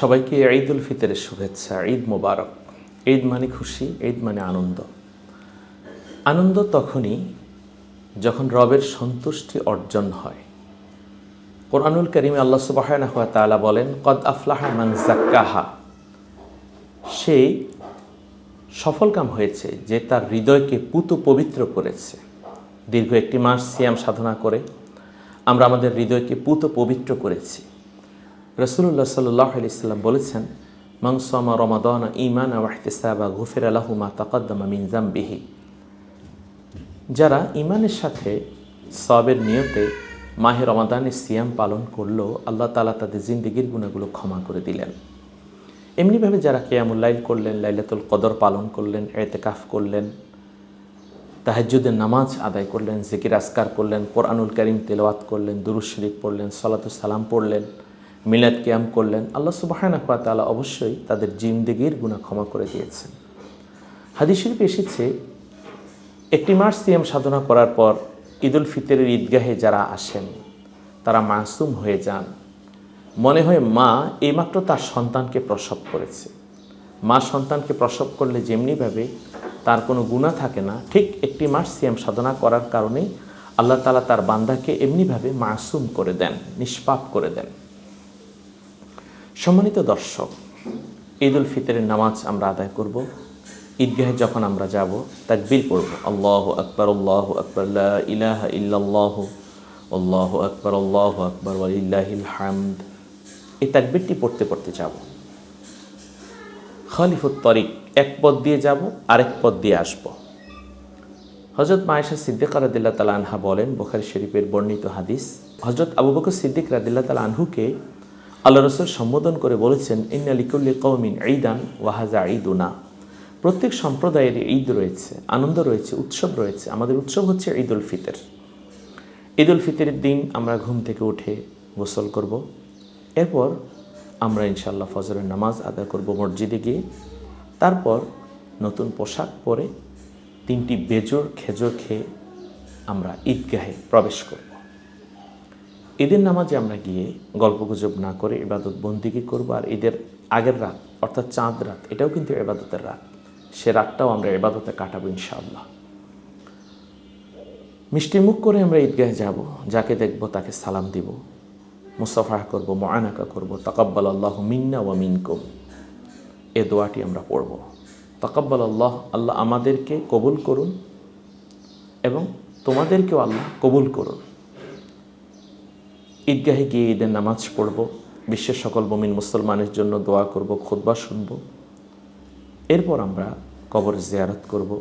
সবাইকে ঈদ উল ফিতরের শুভেচ্ছা। ঈদ মোবারক। ঈদ মানে খুশি, ঈদ মানে আনন্দ। আনন্দ তখনই যখন রবের সন্তুষ্টি অর্জন হয়। কোরআনুল কারীমে আল্লাহ সুবহানাহু ওয়া তাআলা বলেন, কদ আফলাহা মান যাক্কাহা, সেই সফলকাম হয়েছে যে তার হৃদয়কে পুত পবিত্র করেছে। দীর্ঘ একটি মাস সিয়াম সাধনা করে আমরা আমাদের হৃদয়কে পুত পবিত্র করেছি। রাসূলুল্লাহ সাল্লাল্লাহু আলাইহি সাল্লাম বলেছেন, মান সামা রমাদান ঈমানান ওয়া ইহতিসাবান গুফিরা লাহু মা তাকাদ্দামা মিন যামবিহি। যারা ঈমানের সাথে সওয়াবের নিয়তে মাহে রমাদানের সিয়াম পালন করলো, আল্লাহ তাআলা তাদের জিন্দেগির গুনাহগুলো ক্ষমা করে দিলেন। এমনিভাবে যারা কিয়ামুল লাইল করলেন, লাইলাতুল কদর পালন করলেন, ইতিকাফ করলেন, তাহাজ্জুদের নামাজ আদায় করলেন, জিকির আজকার করলেন, কোরআনুল কারীম তেলাওয়াত করলেন, দুরূদ শরীফ পড়লেন, সালাতুস সালাম পড়লেন, মিলাদ কিয়াম করলেন, আল্লাহ সুবহানাহু ওয়া তাআলা অবশ্যই তাদের জিন্দেগির গুনাহ ক্ষমা করে দিয়েছেন। হাদিস শরীফে এসেছে, একটি মাস সিয়াম সাধনা করার পর ঈদুল ফিতরের ঈদগাহে যারা আসেন তারা মাসুম হয়ে যান। মনে হয় মা এইমাত্র তার সন্তানকে প্রসব করেছে। মা সন্তানকে প্রসব করলে যেমনিভাবে তার কোনো গুনাহ থাকে না, ঠিক একটি মাস সিয়াম সাধনা করার কারণেই আল্লাহ তাআলা তার বান্দাকে এমনিভাবে মাসুম করে দেন, নিষ্পাপ করে দেন। সম্মানিত দর্শক, ঈদুল ফিতরের নামাজ আমরা আদায় করব। ঈদগাহে যখন আমরা যাব তাকবীর পড়ব, আল্লাহু আকবার, আল্লাহু আকবার, লা ইলাহা ইল্লাল্লাহ, আল্লাহু আকবার, আল্লাহু আকবার, ওয়ালিল্লাহিল হামদ। এই তাকবীরটি পড়তে পড়তে যাব। খলিফুত তরিক, এক পথ দিয়ে যাব, আরেক পথ দিয়ে আসব। হযরত আয়েশা সিদ্দিকা রাদিয়াল্লাহু তাআলা আনহা বলেন, বুখারী শরীফের বর্ণিত হাদিস, হযরত আবু বকর সিদ্দিক রাদিয়াল্লাহু তাআলা আনহুকে আল্লাহ রাসূল সম্বোধন করে বলেছেন, ইন্না লিকুল্লি কওমিন ঈদান ওয়া হাযা ঈদুনা। প্রত্যেক সম্প্রদায়ের ঈদ রয়েছে, আনন্দ রয়েছে, উৎসব রয়েছে। আমাদের উৎসব হচ্ছে ঈদুল ফিতর। ঈদুল ফিতরের দিন আমরা ঘুম থেকে উঠে গোসল করব। এরপর আমরা ইনশাআল্লাহ ফজরের নামাজ আদায় করব মসজিদে গিয়ে। তারপর নতুন পোশাক পরে 3টি বেজোর খেজুর খেয়ে আমরা ঈদগাহে প্রবেশ করব। ঈদের নামাজে আমরা গিয়ে গল্পগুজব না করে ইবাদত বন্দিগি করব। আর ঈদের আগের রাত অর্থাৎ চাঁদ রাত, এটাও কিন্তু ইবাদতের রাত। সে রাতটাও আমরা ইবাদতে কাটাবো ইনশাআল্লাহ। মিষ্টি মুখ করে আমরা ঈদগাহে যাব, যাকে দেখব তাকে সালাম দিব, মুসাফাহা করব, মুআনাকা করব। তাকাব্বালাল্লাহু মিন্না ওয়া মিনকুম, এই দোয়াটি আমরা পড়ব। তাকাব্বালাল্লাহ, আল্লাহ আমাদেরকে কবুল করুন এবং তোমাদেরকেও আল্লাহ কবুল করুন। ঈদগাহে গিয়ে ঈদের নামাজ পড়ব, বিশ্বের সকল মুমিন মুসলমানের জন্য দোয়া করব, খুতবা শুনব। এরপর আমরা কবর জিয়ারত করব,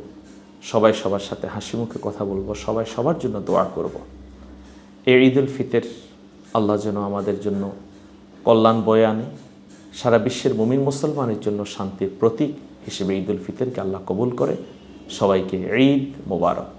সবাই সবার সাথে হাসি মুখে কথা বলবো, সবাই সবার জন্য দোয়া করব। এই ঈদুল ফিতর আল্লাহ যেন আমাদের জন্য কল্যাণ বয়ে আনে, সারা বিশ্বের মুমিন মুসলমানের জন্য শান্তির প্রতীক হিসেবে ঈদুল ফিতরকে আল্লাহ কবুল করে। সবাইকে ঈদ মোবারক।